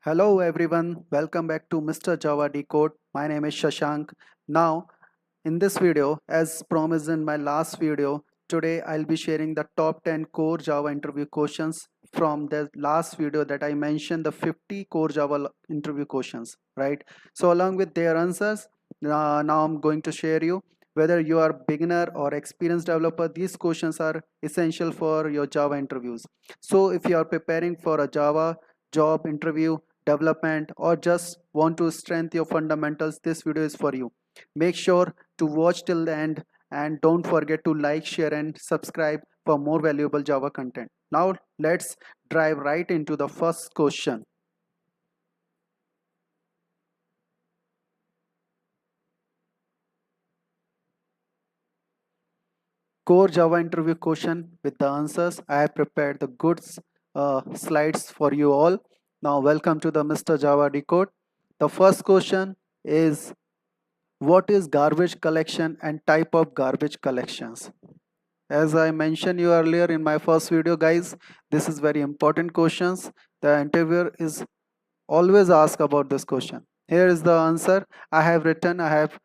Hello everyone, welcome back to Mr. Java Decode. My name is Shashank. Now, in this video, as promised in my last video, today I'll be sharing the top 10 core Java interview questions from the last video that I mentioned the 50 core Java interview questions, right? So along with their answers, now I'm going to share you whether you are beginner or experienced developer, these questions are essential for your Java interviews. So if you are preparing for a Java job interview, development, or just want to strengthen your fundamentals, this video is for you. Make sure to watch till the end and don't forget to like, share, and subscribe for more valuable Java content. Now let's dive right into the first question. Core Java interview question with the answers. I have prepared the good slides for you all. Now welcome to the Mr. Java Decode. The first question is, what is garbage collection and type of garbage collections? As I mentioned you earlier in my first video, guys, this is very important questions. The interviewer is always asked about this question. Here is the answer. I have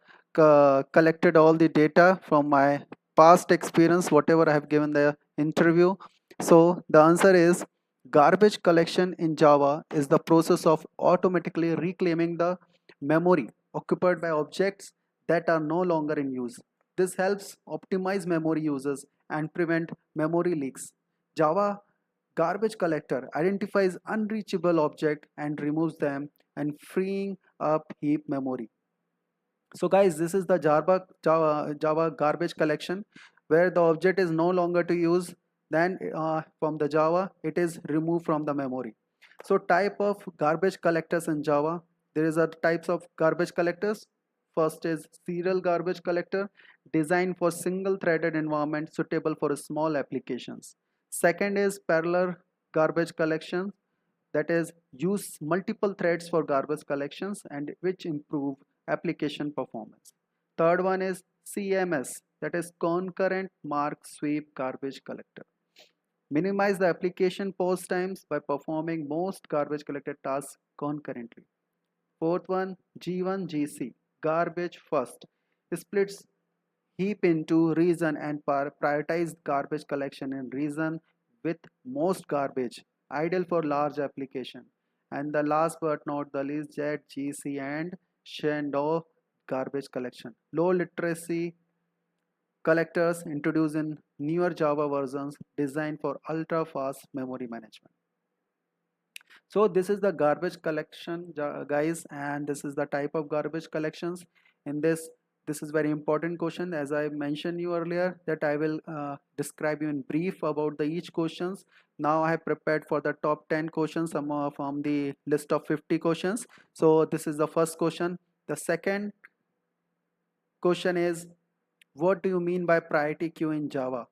collected all the data from my past experience, whatever I have given the interview. So the answer is, garbage collection in Java is the process of automatically reclaiming the memory occupied by objects that are no longer in use. This helps optimize memory uses and prevent memory leaks. Java garbage collector identifies unreachable object and removes them and freeing up heap memory. So guys, this is the Java garbage collection where the object is no longer to use, then from the Java it is removed from the memory. So type of garbage collectors in Java, there is a types of garbage collectors. First is serial garbage collector, designed for single threaded environment suitable for small applications. Second is parallel garbage collection, that is use multiple threads for garbage collections and which improve application performance. Third one is CMS, that is concurrent mark sweep garbage collector. Minimize the application pause times by performing most garbage collected tasks concurrently. Fourth one, G1GC, garbage first, splits heap into region and prioritize garbage collection in region with most garbage, ideal for large application. And the last but not the least, ZGC and Shenandoah garbage collection. Low literacy collectors introduced in newer Java versions designed for ultra fast memory management. So this is the garbage collection, guys, and this is the type of garbage collections. In this is very important question, as I mentioned you earlier that I will describe you in brief about the each questions. Now I have prepared for the top 10 questions from the list of 50 questions. So this is the first question. The second question is, what do you mean by priority queue in Java?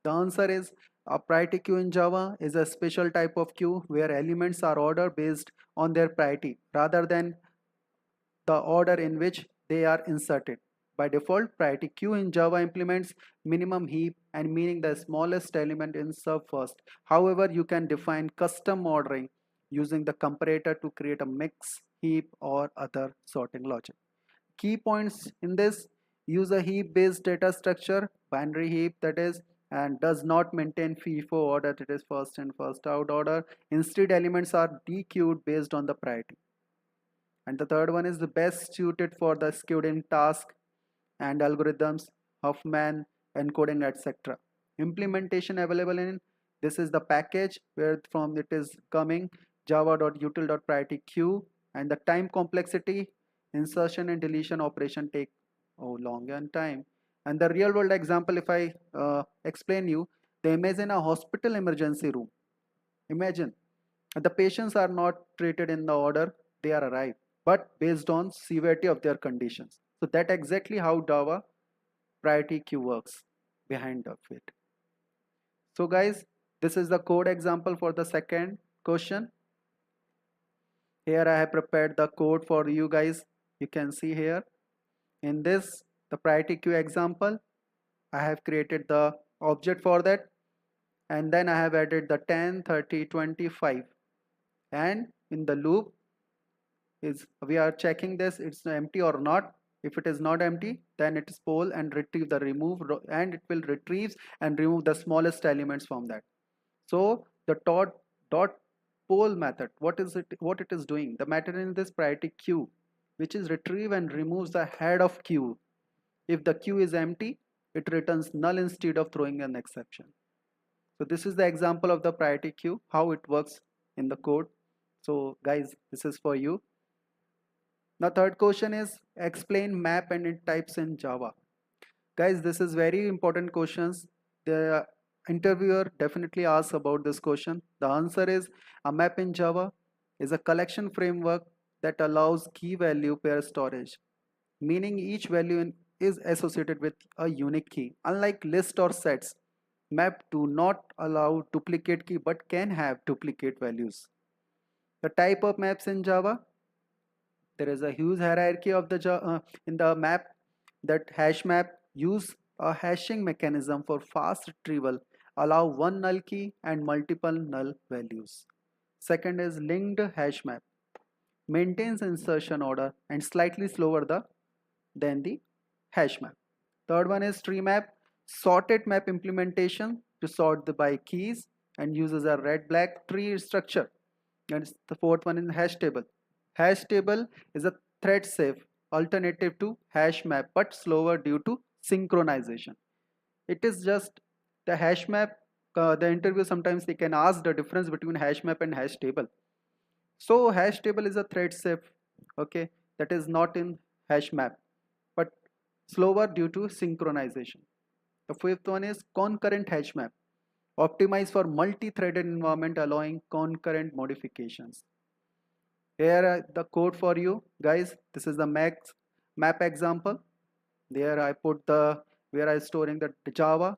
The answer is, a priority queue in Java is a special type of queue where elements are ordered based on their priority rather than the order in which they are inserted. By default, priority queue in Java implements minimum heap and meaning the smallest element is served first. However, you can define custom ordering using the comparator to create a mix, heap, or other sorting logic. Key points in this: use a heap based data structure, binary heap that is, and does not maintain FIFO order, that is first in first out order. Instead, elements are dequeued based on the priority. And the third one is the best suited for the scheduling task and algorithms, Huffman, encoding, etc. Implementation available in, this is the package where from it is coming, java.util.priority queue. And the time complexity, insertion and deletion operation take long and time. And the real world example, if I explain you, they imagine a hospital emergency room. Imagine the patients are not treated in the order they are arrived, but based on severity of their conditions. So that exactly how Java priority queue works behind of it. So guys, this is the code example for the second question. Here I have prepared the code for you guys. You can see here in this the priority queue example, I have created the object for that, and then I have added the 10, 30, 25 and in the loop is we are checking this it's empty or not. If it is not empty, then it is poll and retrieve the and it will retrieve and remove the smallest elements from that. So the dot poll method, what it is doing, the method in this priority queue, which is retrieve and removes the head of queue. If the queue is empty, it returns null instead of throwing an exception. So this is the example of the priority queue, how it works in the code. So guys, this is for you. Now third question is explain map and its types in Java. Guys, this is very important questions. The interviewer definitely asks about this question. The answer is a map in Java is a collection framework that allows key value pair storage, meaning each value is associated with a unique key. Unlike list or sets, map do not allow duplicate key but can have duplicate values. The type of maps in Java, there is a huge hierarchy of in the map. That hash map use a hashing mechanism for fast retrieval, allow one null key and multiple null values. Second is linked hash map, maintains insertion order and slightly slower than the hash map. Third one is tree map, sorted map implementation to sort by keys and uses a red black tree structure. And the fourth one is hash table. Hash table is a thread safe alternative to hash map but slower due to synchronization. It is just the hash map. The interview sometimes they can ask the difference between hash map and hash table. So hash table is a thread safe, okay, that is not in hash map but slower due to synchronization. The fifth one is concurrent hash map, optimized for multi-threaded environment allowing concurrent modifications. Here the code for you guys. This is the map example. There I put the where I storing the Java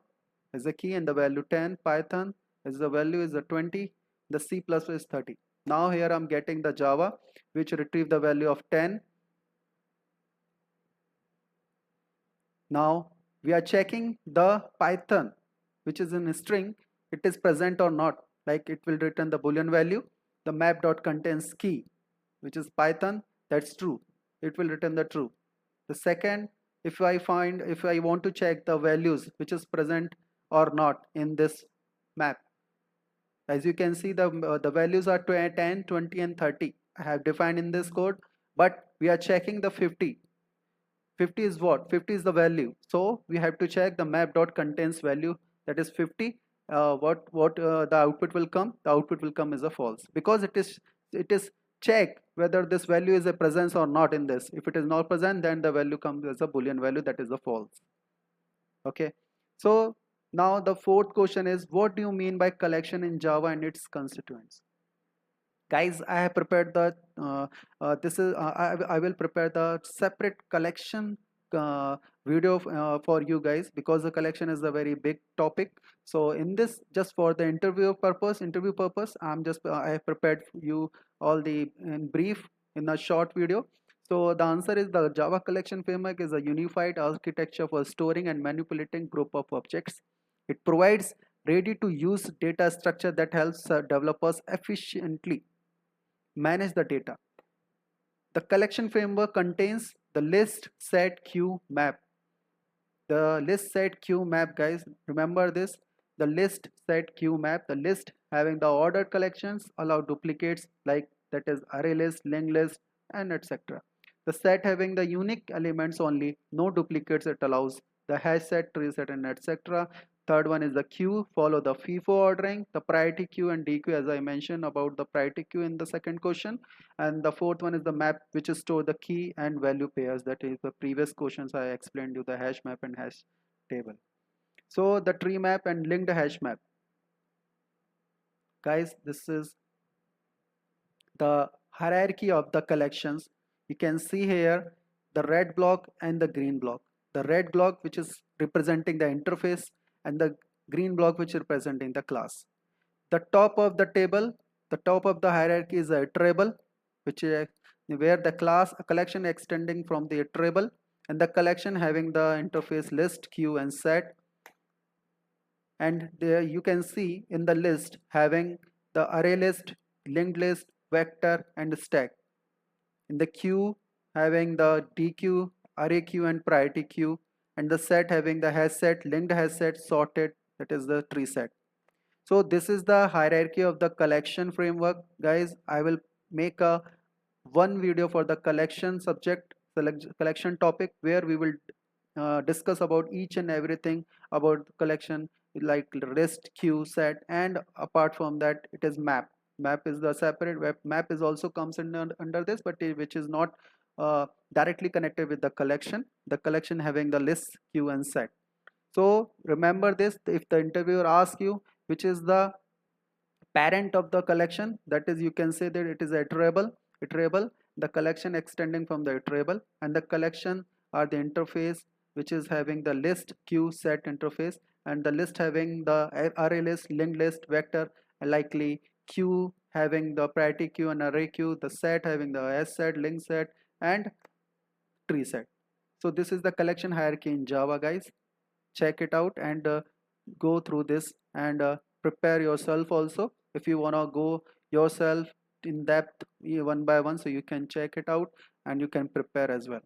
is the key and the value 10, Python is the value is the 20, the C++ is 30. Now here I'm getting the Java which retrieve the value of 10. Now we are checking the Python which is in a string, it is present or not, like it will return the boolean value. The map dot contains key which is Python, that's true, it will return the true. The second, if I want to check the values which is present or not in this map, as you can see the values are 10, 20 and 30 I have defined in this code, but we are checking the 50. 50 is what? 50 is the value, so we have to check the map dot contains value, that is 50. The output will come, the output will come as a false, because it is check whether this value is a presence or not in this. If it is not present, then the value comes as a boolean value, that is a false. Okay, so now the fourth question is what do you mean by collection in Java and its constituents? Guys, I have prepared the I will prepare the separate collection video for you guys, because the collection is a very big topic. So in this, just for the interview purpose, I have prepared you all the in brief in a short video. So the answer is the Java collection framework is a unified architecture for storing and manipulating group of objects. It provides ready to use data structure that helps developers efficiently manage the data. The collection framework contains the list set queue map. The list set queue map, guys, remember this, the list set queue map, the list having the ordered collections allow duplicates, like that is array list, linked list and etc. The set having the unique elements only, no duplicates, it allows the hash set, tree set and etc. Third one is the queue, follow the FIFO ordering, the priority queue and DQ, as I mentioned about the priority queue in the second question. And the fourth one is the map, which is store the key and value pairs, that is the previous questions I explained you, the hash map and hash table. So the tree map and linked hash map. Guys, this is the hierarchy of the collections. You can see here the red block and the green block. The red block which is representing the interface and the green block which is representing the class. The top of the table, the top of the hierarchy is a iterable, which is where the class a collection extending from the iterable, and the collection having the interface list, queue and set. And there you can see in the list having the array list, linked list vector, and stack. In the queue, having the DQ, array queue, and priority queue, and the set having the hash set, linked hash set, sorted, that is the tree set. So this is the hierarchy of the collection framework, guys. I will make a one video for the collection subject, collection topic, where we will discuss about each and everything about the collection, like list, queue, set, and apart from that it is map is the separate web map is also comes under this, but which is not directly connected with the collection having the list, queue, and set. So remember this, if the interviewer asks you which is the parent of the collection, that is, you can say that it is iterable, the collection extending from the iterable, and the collection are the interface which is having the list, queue, set interface, and the list having the array list, linked list, vector, and likely queue having the priority queue and array queue, the set having the s set, link set, and tree set. So this is the collection hierarchy in Java, guys. Check it out and go through this and prepare yourself also. If you want to go yourself in depth one by one, so you can check it out and you can prepare as well.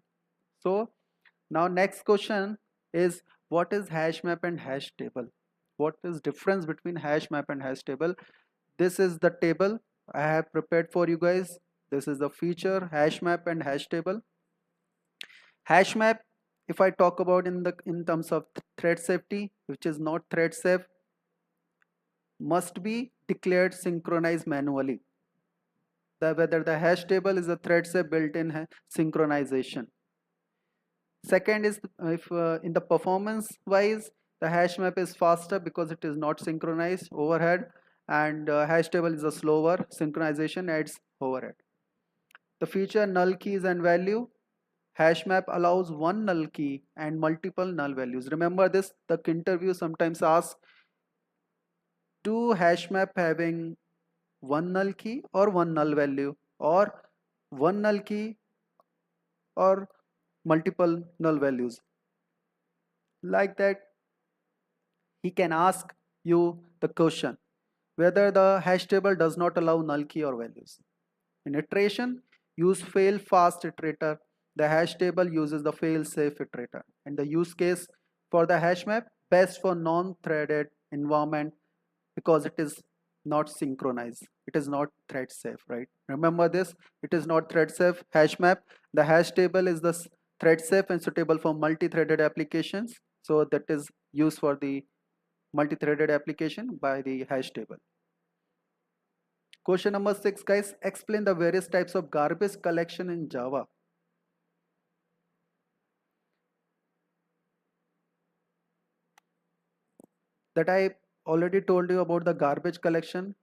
So now next question is, what is hash map and hash table? What is difference between hash map and hash table? This is the table I have prepared for you guys. This is the feature, hash map and hash table. Hash map, if I talk about in terms of thread safety, which is not thread safe, must be declared synchronized manually. Whether the hash table is a thread safe built-in synchronization. Second is, if in the performance wise, the hash map is faster because it is not synchronized overhead, and hash table is a slower, synchronization adds overhead. The feature null keys and value, hash map allows one null key and multiple null values. Remember this, the interview sometimes asks, do hash map having one null key or one null value, or one null key or multiple null values? Like that, he can ask you the question whether the hash table does not allow null key or values. In iteration, use fail fast iterator. The hash table uses the fail safe iterator. And the use case for the hash map, best for non-threaded environment because it is not synchronized. It is not thread safe, right? Remember this, it is not thread safe hash map. The hash table is the thread safe and suitable for multi-threaded applications. So that is used for the multi-threaded application by the hash table. Question number 6, guys, explain the various types of garbage collection in Java. That I already told you about the garbage collection.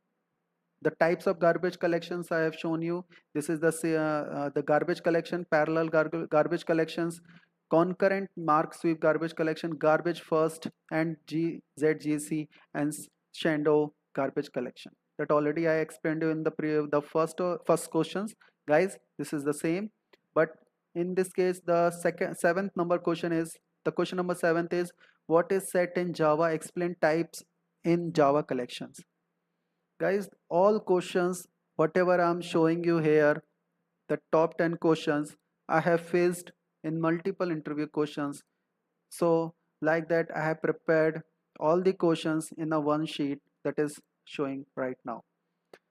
The types of garbage collections I have shown you. This is the garbage collection, parallel garbage collections, concurrent mark sweep garbage collection, garbage first, and ZGC and Shando garbage collection. That already I explained you in the first questions, guys. This is the same, but in this case, the seventh number question is, the question number 7 is, what is set in Java? Explain types in Java collections. Guys, all questions, whatever I'm showing you here, the top 10 questions I have faced in multiple interview questions. So like that, I have prepared all the questions in a one sheet that is showing right now.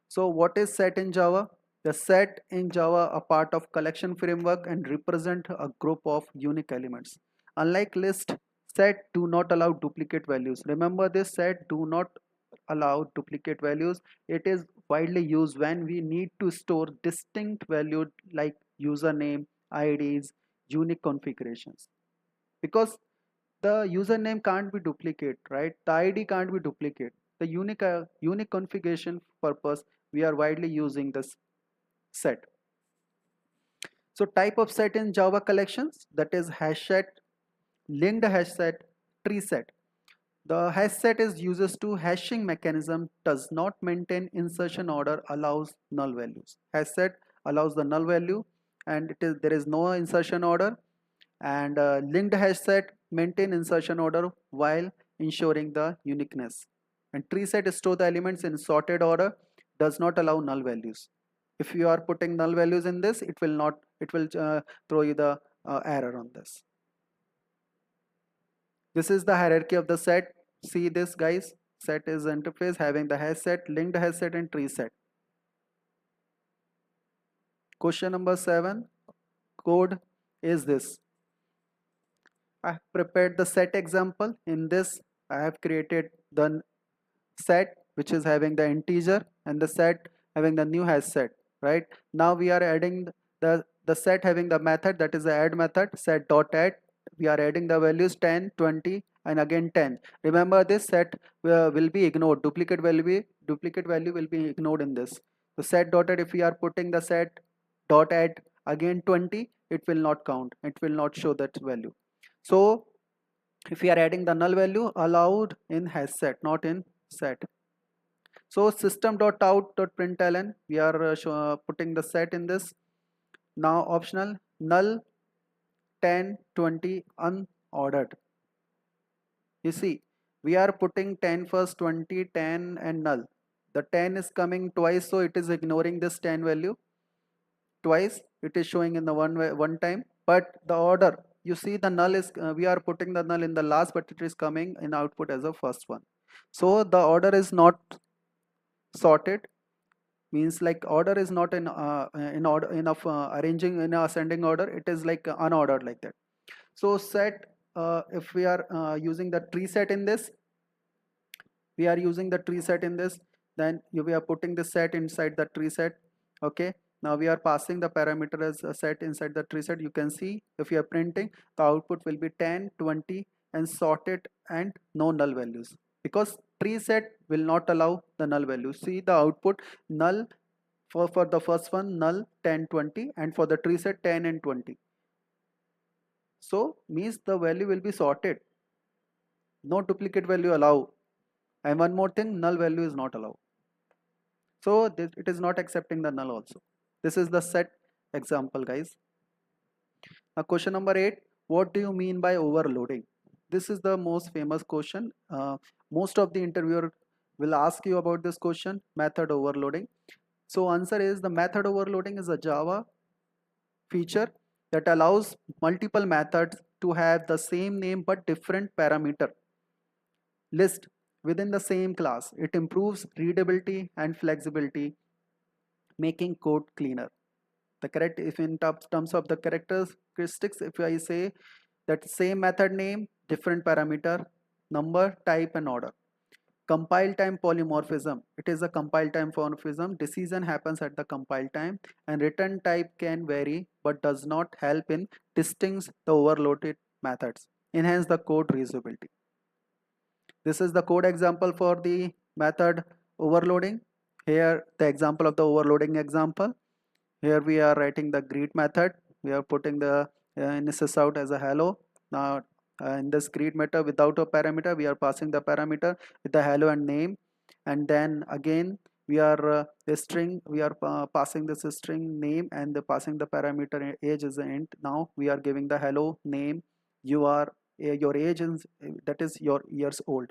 So what is set in Java? The set in Java are part of collection framework and represent a group of unique elements. Unlike list, set do not allow duplicate values. Remember this, set do not allow duplicate values. It is widely used when we need to store distinct value like username, IDs, unique configurations. Because the username can't be duplicate, right? The ID can't be duplicate. The unique configuration purpose, we are widely using this set. So type of set in Java collections, that is hash set, linked hash set, tree set. The hash set is uses to hashing mechanism, does not maintain insertion order, allows null values. Hash set allows the null value, and there is no insertion order. And linked hash set maintain insertion order while ensuring the uniqueness. And tree set store the elements in sorted order, does not allow null values. If you are putting null values in this, it will not, it will throw you the error on this. This is the hierarchy of the set. See this, guys. Set is interface having the hash set, linked hash set, and tree set. Question number 7 code is this. I have prepared the set example. In this, I have created the set which is having the integer and the set having the new hash set. Right now, we are adding the set having the method, that is the add method, set dot add. We are adding the values 10, 20, and again 10. Remember, this set will be ignored. Duplicate value will be ignored in this. So set dot add, if we are putting the set dot add again 20, it will not count. It will not show that value. So if we are adding the null value, allowed in hash set, not in set. So system.out.println, we are putting the set in this. Now optional, null 10, 20, unordered. You see, we are putting 10 first, 20, 10, and null. The 10 is coming twice, so it is ignoring this 10 value twice. It is showing in the one time, but the order, you see the null is, we are putting the null in the last, but it is coming in output as a first one. So the order is not sorted, means like order is not in order enough, arranging in a ascending order, it is like unordered like that. So set, if we are using the tree set in this, we are using the tree set in this, then we are putting the set inside the tree set. Okay, now we are passing the parameter as a set inside the tree set. You can see if you are printing, the output will be 10, 20, and sorted, and no null values, because tree set will not allow the null value. See the output, null for the first one, null 10, 20, and for the tree set 10 and 20. So means the value will be sorted, no duplicate value allow. And one more thing, null value is not allowed. So it is not accepting the null also. This is the set example, guys. Now question number 8, what do you mean by overloading? This is the most famous question. Most of the interviewer will ask you about this question, method overloading. So answer is, the method overloading is a Java feature that allows multiple methods to have the same name but different parameter list within the same class. It improves readability and flexibility, making code cleaner. The correct, if in terms of the characteristics, if I say that same method name, different parameter, number, type, and order. Compile time polymorphism, it is a compile time polymorphism. Decision happens at the compile time, and return type can vary but does not help in distinguish the overloaded methods. Enhance the code reusability. This is the code example for the method overloading. Here the example of the overloading example. Here we are writing the greet method. We are putting the instance out as a hello. Now in this greet method, without a parameter, we are passing the parameter with the hello and name, and then again we are a string, we are passing this string name, and passing the parameter age is an int. Now we are giving the hello name, you are your age is, that is your years old.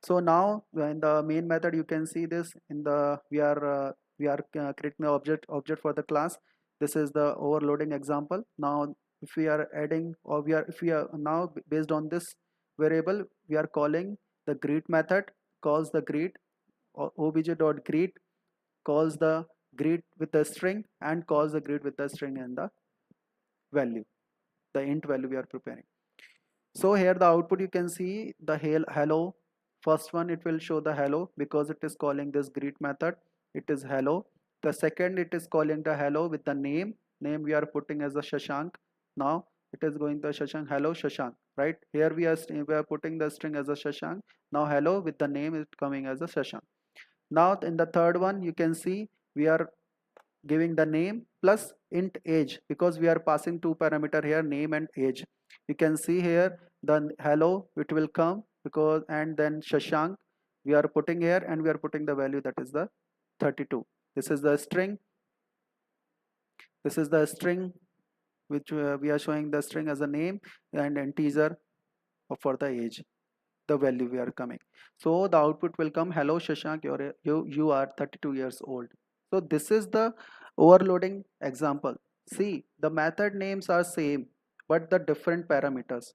So now in the main method, you can see this in the, we are creating the object for the class. This is the overloading example. Now if we are adding, or if we are now based on this variable, we are calling the greet method, calls the greet, or obj.greet calls the greet with the string, and calls the greet with the string and the value, the int value we are preparing. So here the output, you can see the hello. First one, it will show the hello because it is calling this greet method, it is hello. The second, it is calling the hello with the name we are putting as a Shashank. Now it is going the Shashank, hello Shashank, right? Here we are putting the string as a Shashank. Now hello with the name is coming as a Shashank. Now in the third one, you can see we are giving the name plus int age, because we are passing two parameter here, name and age. You can see here the hello, it will come, because, and then Shashank we are putting here, and we are putting the value, that is the 32. This is the string, this is the string which we are showing the string as a name, and integer for the age, the value we are coming. So the output will come, hello Shashank, you are 32 years old. So this is the Overloading example. See, the method names are same, but the different parameters.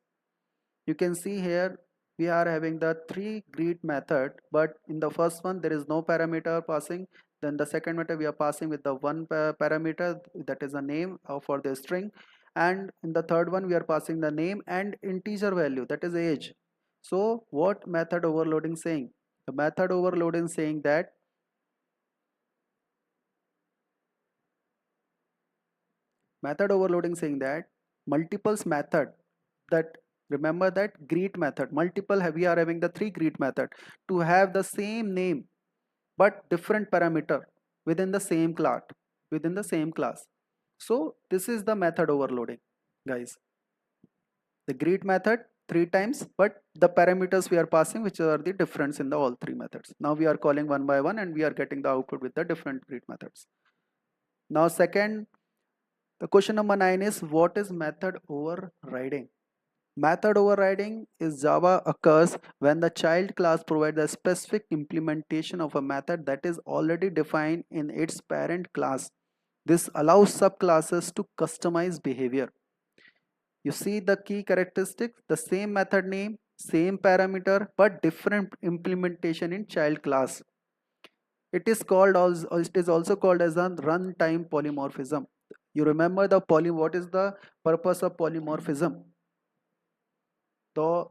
You can see here we are having the three greet method, but in the first one there is no parameter passing. Then the second method we are passing with the one parameter, that is a name for the string, and in the third one we are passing the name and integer value, that is age. So what method overloading saying? The method overloading saying that multiples method, that remember that greet method, multiple we are having the three greet method to have the same name but different parameter within the same class. So this is the method overloading, guys. The greet method three times, but the parameters we are passing which are the difference in the all three methods. Now we are calling one by one and we are getting the output with the different greet methods. Now second, the question number 9 is, what is method overriding? Method overriding is Java occurs when the child class provides a specific implementation of a method that is already defined in its parent class. This allows subclasses to customize behavior. You see the key characteristics, the same method name, same parameter, but different implementation in child class. It is also called as a runtime polymorphism. You remember what is the purpose of polymorphism? The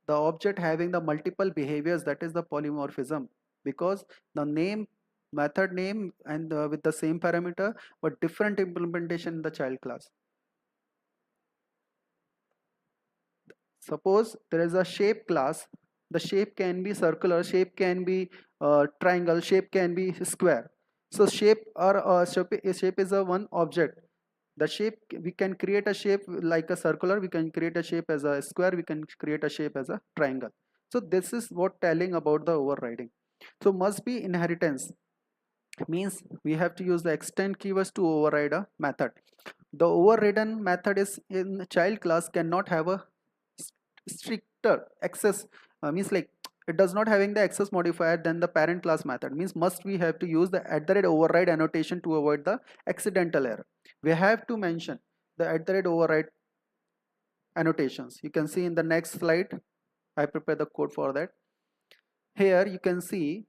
object having the multiple behaviors, that is the polymorphism, because the method name and with the same parameter but different implementation in the child class. Suppose there is a shape class. The shape can be circular, shape can be triangle, shape can be square. So shape is a one object. The shape, we can create a shape like a circular, we can create a shape as a square, we can create a shape as a triangle. So this is what telling about the overriding. So must be inheritance means we have to use the extend keywords to override a method. The overridden method is in child class cannot have a stricter access, means like it does not having the access modifier than the parent class method, means must we have to use the override annotation to avoid the accidental error. We have to mention the override annotations. You can see in the next slide, I prepare the code for that. Here you can see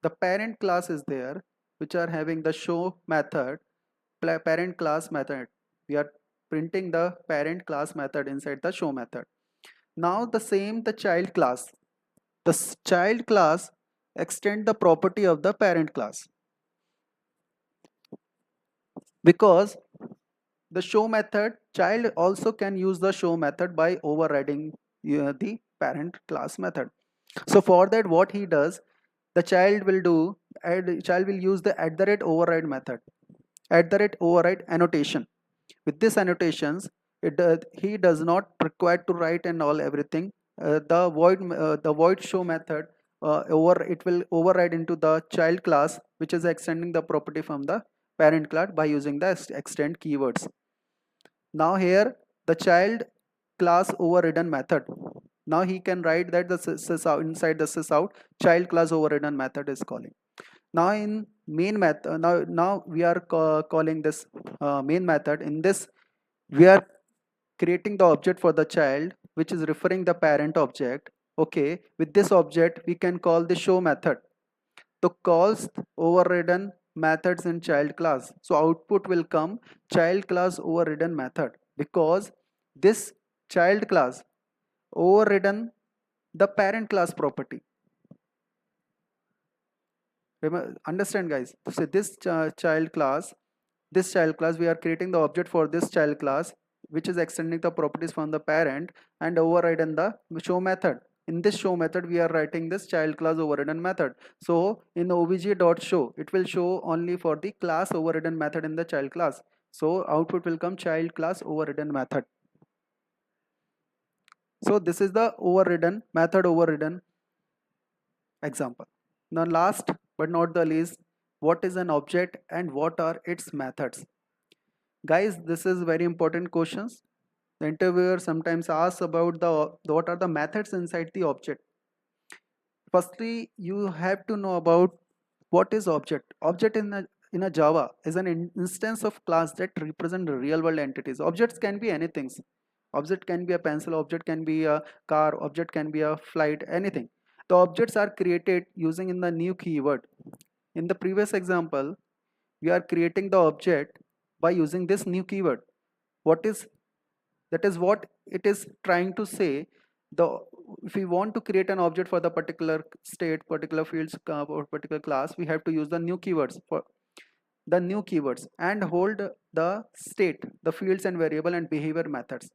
the parent class is there, which are having the show method, parent class method. We are printing the parent class method inside the show method. Now the child class. The child class extend the property of the parent class, because the show method, child also can use the show method by overriding the parent class method. So for that what he does, the child will use the override method, override annotation. With this annotations, he does not require to write and all everything. The void show method it will override into the child class, which is extending the property from the parent class by using the extend keywords. Now here the child class overridden method. Now he can write that the sysout, inside the sysout child class overridden method is calling. Now in main method, now we are calling this main method. In this we are creating the object for the child, which is referring the parent object. Okay, with this object we can call the show method to calls overridden methods in child class. So output will come child class overridden method, because this child class overridden the parent class property. Remember, understand guys. So this child class we are creating the object for this child class, which is extending the properties from the parent and overridden the show method. In this show method we are writing this child class overridden method. So in the obj.show it will show only for the class overridden method in the child class. So output will come child class overridden method. So this is the overridden method overridden example. Now last but not the least, what is an object and what are its methods? Guys, this is very important questions. The interviewer sometimes asks about the what are the methods inside the object. Firstly, you have to know about what is object. Object in a Java is an instance of class that represent real world entities. Objects can be anything. Object can be a pencil, object can be a car, object can be a flight, anything. The objects are created using in the new keyword. In the previous example, we are creating the object by using this new keyword. What is that is what it is trying to say. The If we want to create an object for the particular state, particular fields, or particular class, we have to use the new keywords for the new keywords and hold the state, the fields and variable and behavior methods.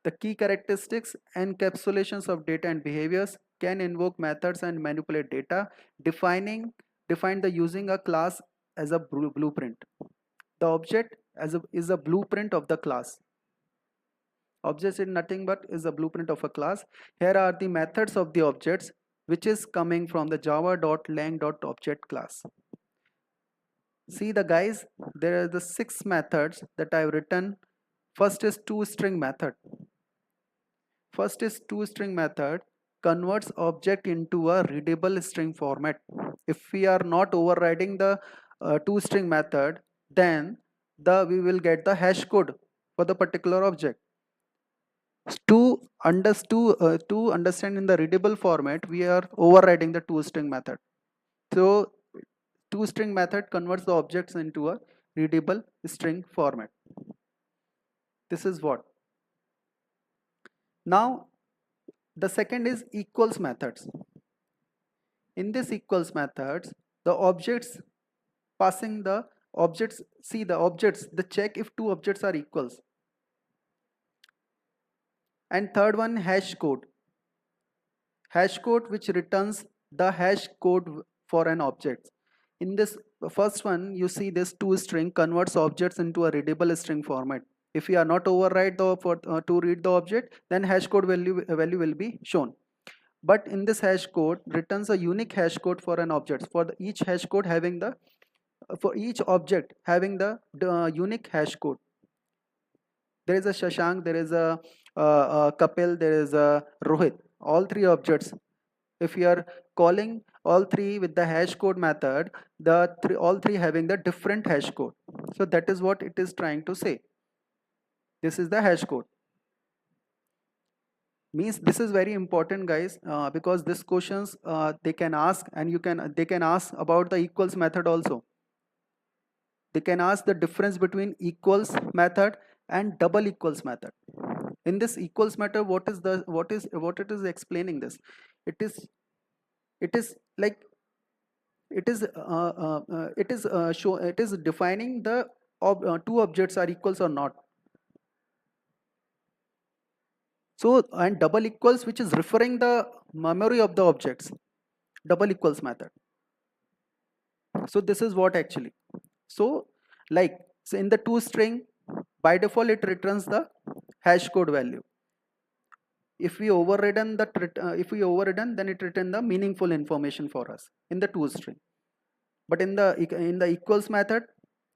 The key characteristics encapsulations of data and behaviors can invoke methods and manipulate data. Define the using a class as a blueprint. The object is a blueprint of the class. Objects is nothing but is a blueprint of a class. Here are the methods of the objects, which is coming from the java.lang.object class. See the guys, there are the 6 methods that I've written. First is toString method. First is toString method converts object into a readable string format. If we are not overriding the toString method, then we will get the hash code for the particular object. To understand in the readable format, we are overriding the toString method. So toString method converts the objects into a readable string format. This is what. Now the second is equals methods. In this equals methods, the objects passing the objects, see the objects, the check if two objects are equals. And third one, hash code. Hash code which returns the hash code for an object. In this first one, you see this toString converts objects into a readable string format. If we are not override to read the object, then hash code value will be shown. But in this hash code returns a unique hash code for an object. For each hash code having the for each object having the unique hash code. There is a Shashank, there is a Kapil, there is a Rohit. All 3 objects. If we are calling all 3 with the hash code method, all 3 having the different hash code. So that is what it is trying to say. This is the hash code. Means this is very important, guys, because this questions they can ask, and they can ask about the equals method also. They can ask the difference between equals method and double equals method. In this equals method, what it is explaining this? It is like it is defining the two objects are equals or not. So, and double equals, which is referring the memory of the objects, double equals method. So this is what actually. So like, so in the toString, by default it returns the hash code value. If we overridden then it returns the meaningful information for us in the toString. But in the equals method,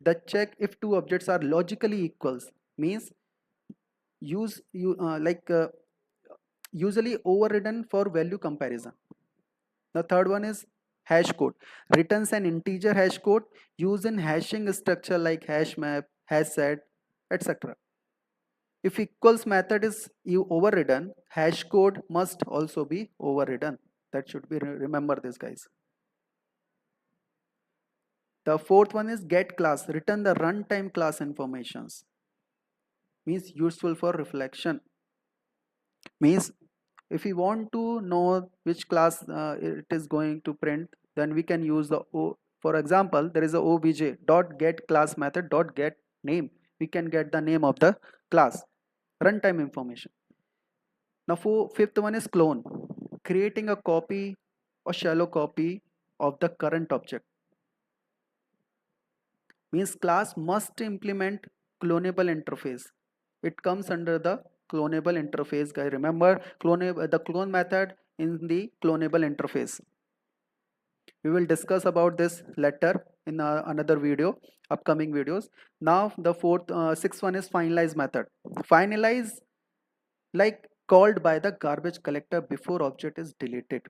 the check if two objects are logically equals means usually overridden for value comparison. The third one is hash code. Returns an integer hash code used in hashing structure like hash map, hash set, etc. If equals method is overridden, hash code must also be overridden. That should be remember this, guys. The fourth one is get class. Return the runtime class informations. Means useful for reflection. Means if we want to know which class it is going to print, then we can use the for example, there is a obj dot get class method dot get name. We can get the name of the class, runtime information. Now fifth one is clone. Creating a copy or shallow copy of the current object. Means class must implement clonable interface. It comes under the clonable interface, guys. Remember the clone method in the clonable interface. We will discuss about this later in another video, upcoming videos. Now the sixth one is finalize method. Finalize, like called by the garbage collector before object is deleted.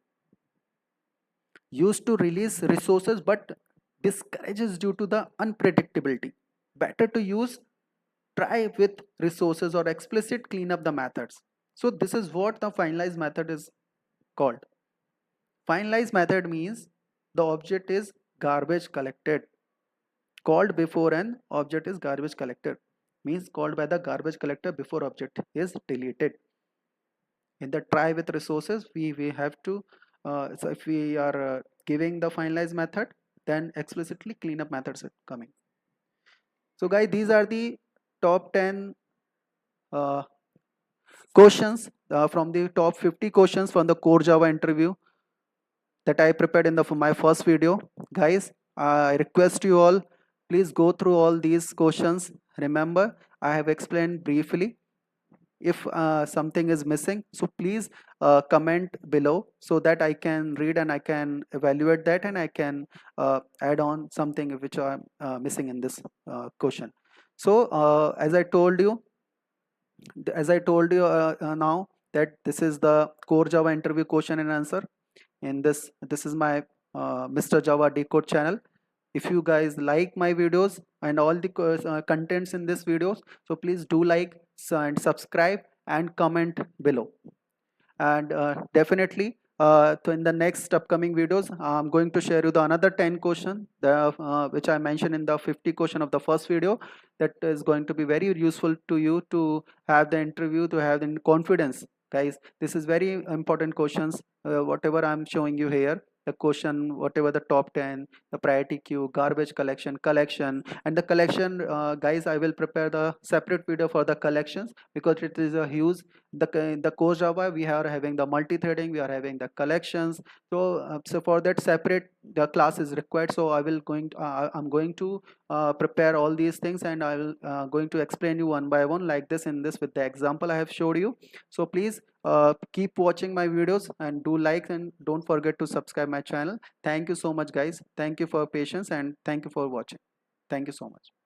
Used to release resources, but discourages due to the unpredictability. Better to use try with resources or explicit clean up the methods. So this is what the finalized method is called. Finalized method means the object is garbage collected. Called before an object is garbage collected means called by the garbage collector before object is deleted. In the try with resources, we have to so if we are giving the finalized method, then explicitly cleanup methods are coming. So guys, these are the top 10 uh, questions from the top 50 questions from the core Java interview that I prepared in the my first video. Guys, I request you all, please go through all these questions. Remember, I have explained briefly. If something is missing, so please comment below so that I can read and I can evaluate that, and I can add on something which I'm missing in this question. So as I told you now that this is the core Java interview question and answer. In this is my Mr. Java Decode channel. If you guys like my videos and all the contents in this videos, so please do like and subscribe and comment below. And definitely so in the next upcoming videos, I'm going to share you the another 10 question which I mentioned in the 50 question of the first video, that is going to be very useful to you to have the interview, to have the confidence. Guys, this is very important questions. Whatever I'm showing you here, the question, whatever the top 10, the priority queue, garbage collection, and the collection, guys, I will prepare the separate video for the collections, because it is a huge, the core Java we are having the multi-threading, we are having the collections. So for that separate the class is required. So I'm going to prepare all these things, and I will going to explain you one by one like this, in this with the example I have showed you. So please keep watching my videos and do like, and don't forget to subscribe my channel. Thank you so much guys, thank you for patience, and thank you for watching. Thank you so much.